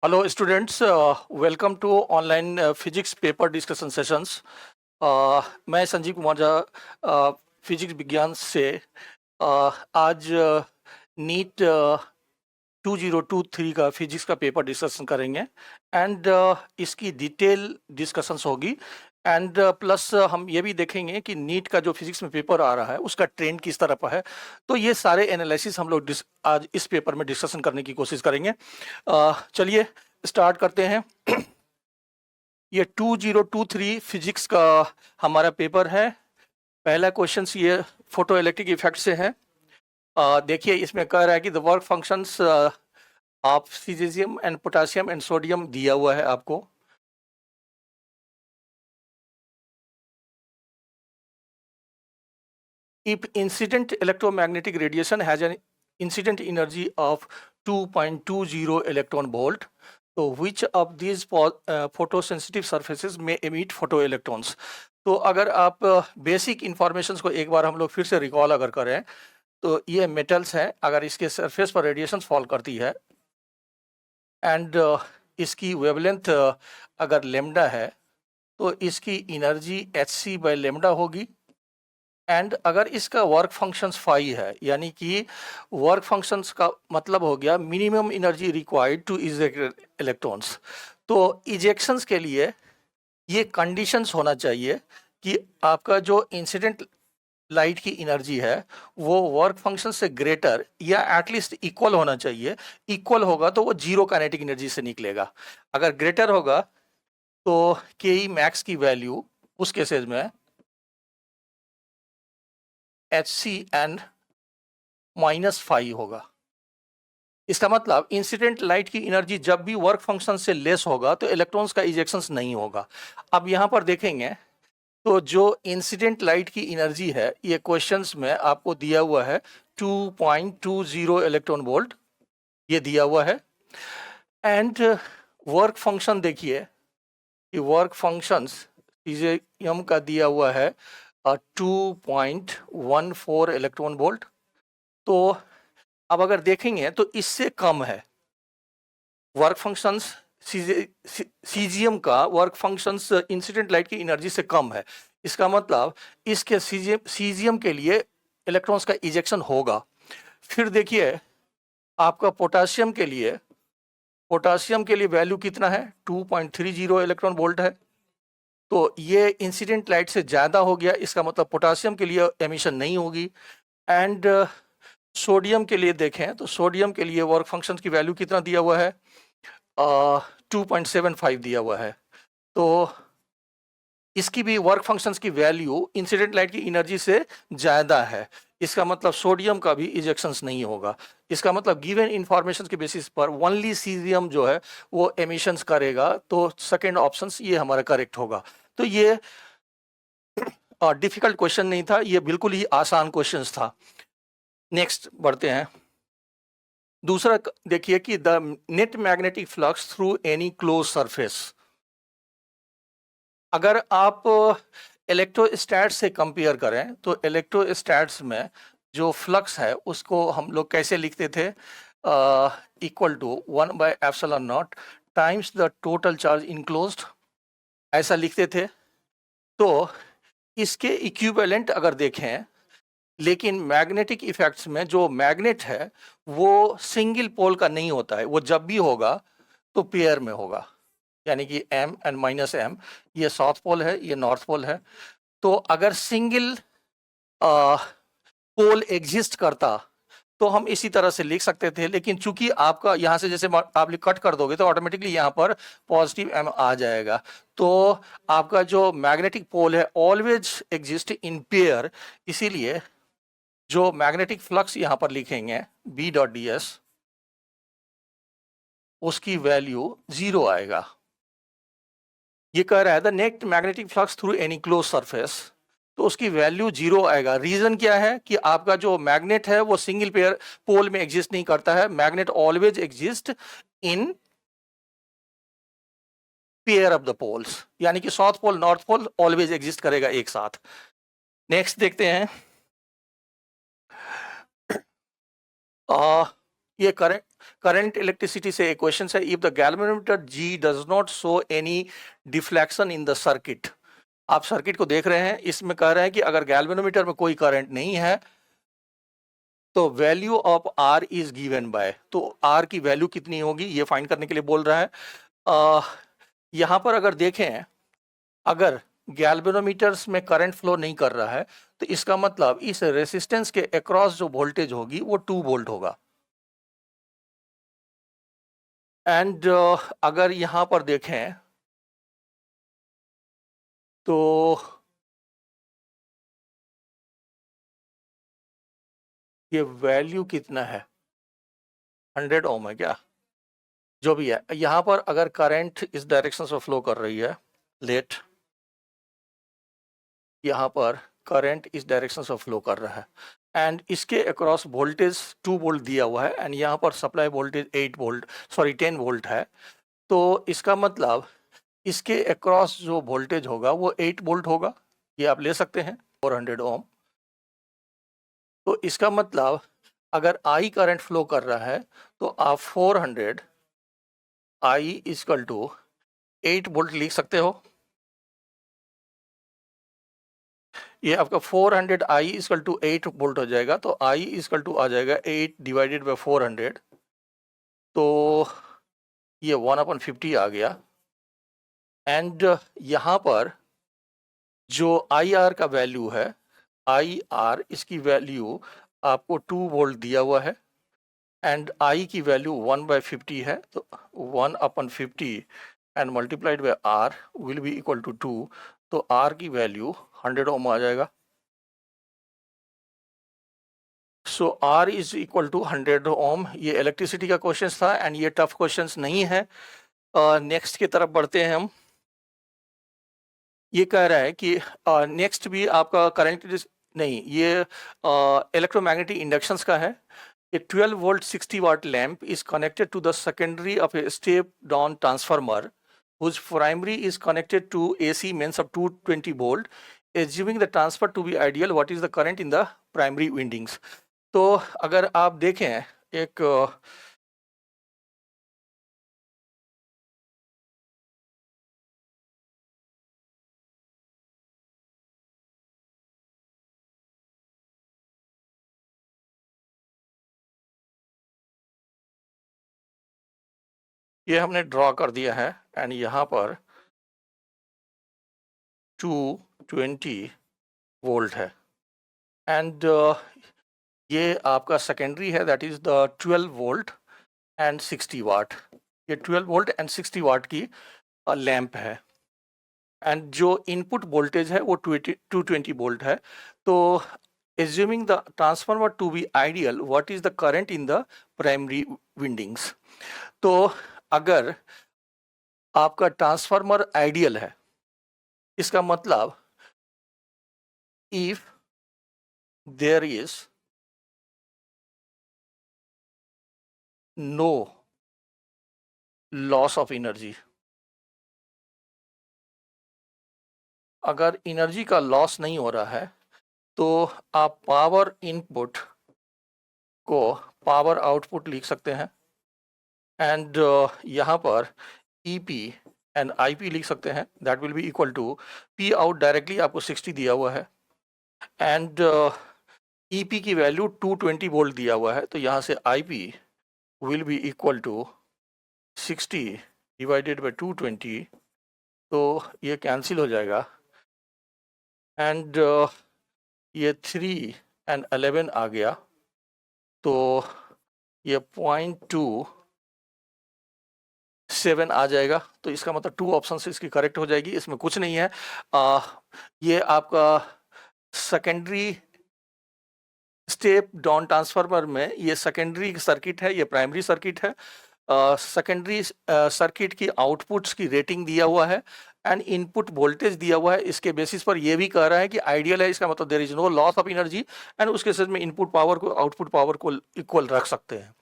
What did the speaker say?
Hello students, welcome to online physics paper discussion sessions. मैं Sanjeev Kumar Jha physics विज्ञान से आज नीट 2023 का फिजिक्स का पेपर डिस्कशन करेंगे एंड इसकी डिटेल डिस्कशंस होगी एंड प्लस हम ये भी देखेंगे कि नीट का जो फिजिक्स में पेपर आ रहा है उसका ट्रेंड किस तरह पर है। तो ये सारे एनालिसिस हम लोग आज इस पेपर में डिस्कशन करने की कोशिश करेंगे। चलिए स्टार्ट करते हैं। ये 2023 फिजिक्स का हमारा पेपर है। पहला क्वेश्चन ये फोटो इलेक्ट्रिक इफेक्ट से है। देखिए इसमें कह रहा है कि the work functions of caesium and potassium and sodium दिया हुआ है आपको। If incident electromagnetic radiation has an incident energy of 2.20 electron volt, so which of these photosensitive surfaces may emit photoelectrons? तो अगर आप बेसिक इंफॉर्मेशंस को एक बार हम लोग फिर से रिकॉल अगर करें तो ये मेटल्स हैं। अगर इसके सरफेस पर रेडिएशन फॉल करती है एंड इसकी वेवलेंथ अगर लेमडा है तो इसकी एनर्जी hc बाय लेमडा होगी। एंड अगर इसका वर्क फंक्शंस फाई है यानी कि वर्क फंक्शंस का मतलब हो गया minimum energy required to eject electrons. तो इजेक्शंस के लिए ये कंडीशंस होना चाहिए कि आपका जो इंसिडेंट लाइट की एनर्जी है वो वर्क फंक्शन से ग्रेटर या एटलीस्ट इक्वल होना चाहिए। इक्वल होगा तो वो जीरो काइनेटिक एनर्जी से निकलेगा। अगर ग्रेटर होगा तो के ई मैक्स की वैल्यू उस केसेस में hc एंड -5 होगा। इसका मतलब इंसिडेंट लाइट की एनर्जी जब भी वर्क फंक्शन से लेस होगा तो इलेक्ट्रॉन्स का इजेक्शंस नहीं होगा। अब यहाँ पर देखेंगे तो जो इंसिडेंट लाइट की एनर्जी है ये क्वेश्चंस में आपको दिया हुआ है 2.20 इलेक्ट्रॉन वोल्ट ये दिया हुआ है। एंड वर्क फंक्शन देखिए कि वर्क फंक्शंस सीजियम का दिया हुआ है 2.14 इलेक्ट्रॉन वोल्ट। तो अब अगर देखेंगे तो इससे कम है वर्क फंक्शंस। सीजियम का वर्क फंक्शंस इंसिडेंट लाइट की एनर्जी से कम है। इसका मतलब इसके सीजियम के लिए इलेक्ट्रॉन्स का इजेक्शन होगा। फिर देखिए आपका पोटासियम के लिए वैल्यू कितना है 2.30 इलेक्ट्रॉन वोल्ट है। तो ये इंसिडेंट लाइट से ज़्यादा हो गया। इसका मतलब पोटासियम के लिए एमिशन नहीं होगी। एंड सोडियम के लिए देखें तो सोडियम के लिए वर्क फंक्शन की वैल्यू कितना दिया हुआ है 2.75 दिया हुआ है। तो इसकी भी वर्क फंक्शंस की वैल्यू इंसिडेंट लाइट की एनर्जी से ज़्यादा है। इसका मतलब सोडियम का भी इजेक्शंस नहीं होगा। इसका मतलब गिवन इंफॉर्मेशन के बेसिस पर ओनली सीजियम जो है वो एमिशंस करेगा। तो सेकेंड ऑप्शन ये हमारा करेक्ट होगा। तो ये डिफिकल्ट क्वेश्चन नहीं था, ये बिल्कुल ही आसान क्वेश्चन था। नेक्स्ट बढ़ते हैं। दूसरा देखिए कि the net magnetic flux through any close surface. अगर आप इलेक्ट्रोस्टैट्स से कंपेयर करें तो इलेक्ट्रोस्टैट्स में जो फ्लक्स है उसको हम लोग कैसे लिखते थे equal to 1/ε0 times the total charge enclosed, ऐसा लिखते थे। तो इसके इक्विवेलेंट अगर देखें, लेकिन मैग्नेटिक इफेक्ट्स में जो मैग्नेट है वो सिंगल पोल का नहीं होता है। वो जब भी होगा तो पेयर में होगा, यानी कि m एंड -m, ये साउथ पोल है ये नॉर्थ पोल है। तो अगर सिंगल पोल एग्जिस्ट करता तो हम इसी तरह से लिख सकते थे। लेकिन चूंकि आपका यहाँ से जैसे आप कट कर दोगे तो ऑटोमेटिकली यहाँ पर पॉजिटिव m आ जाएगा। तो आपका जो मैग्नेटिक पोल है ऑलवेज एग्जिस्ट इन पेयर, इसीलिए जो मैग्नेटिक फ्लक्स यहाँ पर लिखेंगे B.ds उसकी वैल्यू 0 आएगा। ये कह रहा है the net magnetic flux through any close surface, तो उसकी वैल्यू 0 आएगा। रीजन क्या है कि आपका जो मैग्नेट है वो सिंगल पेयर पोल में एग्जिस्ट नहीं करता है। Magnet always exist in pair of the poles, यानी कि south pole north pole always exist करेगा एक साथ। नेक्स्ट देखते हैं ये करंट इलेक्ट्रिसिटी से एक क्वेश्चन है, if the galvanometer G does not show any deflection in the circuit. आप सर्किट को देख रहे हैं, इसमें कह रहे हैं कि अगर गैल्वेनोमीटर में कोई करंट नहीं है तो value of R is given by, तो आर की वैल्यू कितनी होगी ये फाइंड करने के लिए बोल रहा है। यहां पर अगर देखें, अगर गैल्वेनोमीटर्स में करंट फ्लो नहीं कर रहा है तो इसका मतलब इस रेसिस्टेंस के अक्रॉस जो वोल्टेज होगी वो 2 वोल्ट होगा। एंड अगर यहां पर देखें तो ये वैल्यू कितना है, 100 ओम है क्या, जो भी है। यहां पर अगर करंट इस डायरेक्शन से फ्लो कर रही है, लेट यहां पर करंट इस डायरेक्शन से फ्लो कर रहा है एंड इसके अक्रॉस वोल्टेज 2 वोल्ट दिया हुआ है एंड यहाँ पर सप्लाई वोल्टेज 10 वोल्ट है, तो इसका मतलब इसके अक्रॉस जो वोल्टेज होगा वो 8 वोल्ट होगा, ये आप ले सकते हैं 400 ओम। तो इसका मतलब अगर आई करंट फ्लो कर रहा है तो आप 400 आई इक्वल टू 8 वोल्ट लिख सकते हो। ये आपका 400 आई इक्वल टू 8 वोल्ट हो जाएगा, तो आई इक्वल टू आ जाएगा 8 डिवाइडेड बाय 400, तो ये 1/50 आ गया। एंड यहाँ पर जो आई आर का वैल्यू है, आई आर इसकी वैल्यू आपको 2 वोल्ट दिया हुआ है एंड आई की वैल्यू 1/50 है, तो 1/50 and multiplied by R will be equal to 2, तो आर की वैल्यू 100 ओम आ जाएगा। So R is equal to 100 ohm. ये इलेक्ट्रिसिटी का क्वेश्चन था एंड ये टफ क्वेश्चन नहीं है। नेक्स्ट की तरफ बढ़ते हैं हम। ये कह रहा है कि नेक्स्ट भी आपका करंट नहीं, ये इलेक्ट्रोमैग्नेटिक इंडक्शंस का है। A 12 volt 60 watt lamp is connected to the secondary of a step down transformer whose primary is connected to AC mains of 220 volt. Assuming the transfer to be ideal, what is the current in the primary windings? तो अगर आप देखें एक ये हमने draw कर दिया है एंड यहाँ पर 220 वोल्ट है एंड ये आपका सेकेंडरी है, that is the 12 volt and 60 वाट। ये 12 वोल्ट एंड 60 वाट की लैंप है एंड जो इनपुट वोल्टेज है वो 220 वोल्ट है। तो assuming the transformer to be ideal, what is the current in the primary windings? तो अगर आपका ट्रांसफार्मर आइडियल है, इसका मतलब if there is no loss of energy, अगर एनर्जी का लॉस नहीं हो रहा है तो आप पावर इनपुट को पावर आउटपुट लिख सकते हैं एंड यहाँ पर ईपी एंड आईपी लिख सकते हैं, that will be equal to P out directly आपको 60 दिया हुआ है एंड ईपी की वैल्यू 220 वोल्ट दिया हुआ है, तो यहाँ से IP will be equal to 60 divided by 220, तो ये कैंसिल हो जाएगा एंड ये 3 एंड 11 आ गया, तो ये 0.27 आ जाएगा। तो इसका मतलब 2 ऑप्शन से इसकी करेक्ट हो जाएगी, इसमें कुछ नहीं है। ये आपका सेकेंडरी स्टेप डाउन ट्रांसफार्मर में ये सेकेंडरी सर्किट है, ये प्राइमरी सर्किट है। सेकेंडरी सर्किट की आउटपुट्स की रेटिंग दिया हुआ है एंड इनपुट वोल्टेज दिया हुआ है, इसके बेसिस पर ये भी कह रहा है कि आइडियल है, इसका मतलब there is no loss of energy and उसके साथ में इनपुट पावर को आउटपुट पावर को इक्वल रख सकते हैं।